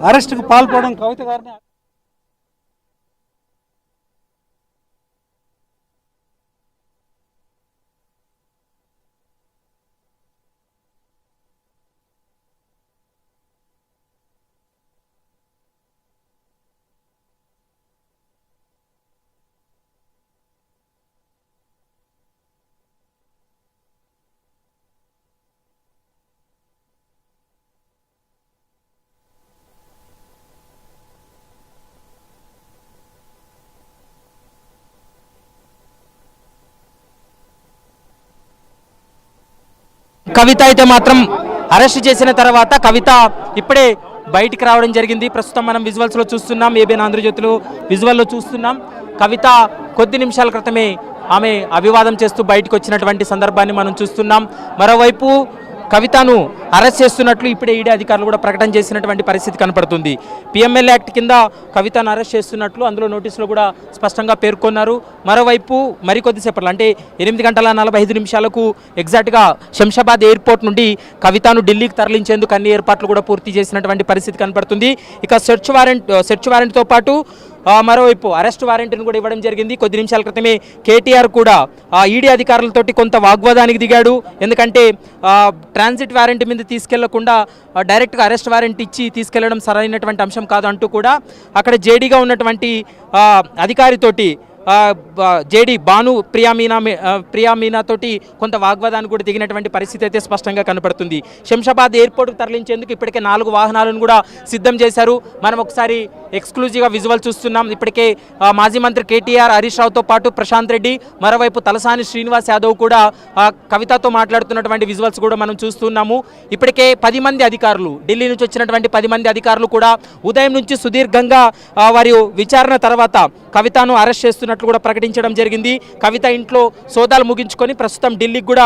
అరెస్టుకు పాల్పడడం కవిత గారిని కవిత అయితే మాత్రం అరెస్ట్ చేసిన తర్వాత కవిత ఇప్పుడే బయటికి రావడం జరిగింది. ప్రస్తుతం మనం విజువల్స్లో చూస్తున్నాం, ఏబిఎన్ ఆంధ్రజ్యోతిలో విజువల్లో చూస్తున్నాం. కవిత కొద్ది నిమిషాల క్రితమే ఆమె అభివాదం చేస్తూ బయటకు వచ్చినటువంటి సందర్భాన్ని మనం చూస్తున్నాం. మరోవైపు కవితను అరెస్ట్ చేస్తున్నట్లు ఇప్పుడే ఈడీ అధికారులు కూడా ప్రకటన చేసినటువంటి పరిస్థితి కనపడుతుంది. పిఎంఎల్ యాక్ట్ కింద కవితను అరెస్ట్ చేస్తున్నట్లు అందులో నోటీసులో కూడా స్పష్టంగా పేర్కొన్నారు. మరోవైపు మరికొద్దిసేపట్లో అంటే 8:45 ఎగ్జాక్ట్గా శంషాబాద్ ఎయిర్పోర్ట్ నుండి కవితను ఢిల్లీకి తరలించేందుకు అన్ని ఏర్పాట్లు కూడా పూర్తి చేసినటువంటి పరిస్థితి కనపడుతుంది. ఇక సెర్చ్ వారెంట్తో పాటు మరోవైపు అరెస్ట్ వారెంట్ను కూడా ఇవ్వడం జరిగింది. కొద్ది నిమిషాల క్రితమే కేటీఆర్ కూడా ఈడీ అధికారులతోటి కొంత వాగ్వాదానికి దిగాడు. ఎందుకంటే ట్రాన్సిట్ వారెంట్ మీద తీసుకెళ్లకుండా డైరెక్ట్గా అరెస్ట్ వారెంట్ ఇచ్చి తీసుకెళ్లడం సరైనటువంటి అంశం కాదు అంటూ కూడా అక్కడ జేడీగా ఉన్నటువంటి అధికారితోటి జేడీ బాను ప్రియామీనా తోటి కొంత వాగ్వాదాన్ని కూడా దిగినటువంటి పరిస్థితి అయితే స్పష్టంగా కనపడుతుంది. శంషాబాద్ ఎయిర్పోర్ట్కు తరలించేందుకు ఇప్పటికే 4 వాహనాలను కూడా సిద్ధం చేశారు. మనం ఒకసారి ఎక్స్క్లూజివ్గా విజువల్ చూస్తున్నాం. ఇప్పటికే మాజీ మంత్రి కేటీఆర్, హరీష్ రావుతో పాటు ప్రశాంత్ రెడ్డి, మరోవైపు తలసాని శ్రీనివాస్ యాదవ్ కూడా కవితతో మాట్లాడుతున్నటువంటి విజువల్స్ కూడా మనం చూస్తున్నాము. ఇప్పటికే 10 మంది అధికారులు, ఢిల్లీ నుంచి వచ్చినటువంటి 10 మంది అధికారులు కూడా ఉదయం నుంచి సుదీర్ఘంగా వారి విచారణ తర్వాత కవితను అరెస్ట్ చేస్తున్నట్లు కూడా ప్రకటించడం జరిగింది. కవిత ఇంట్లో సోదాలు ముగించుకొని ప్రస్తుతం ఢిల్లీకి కూడా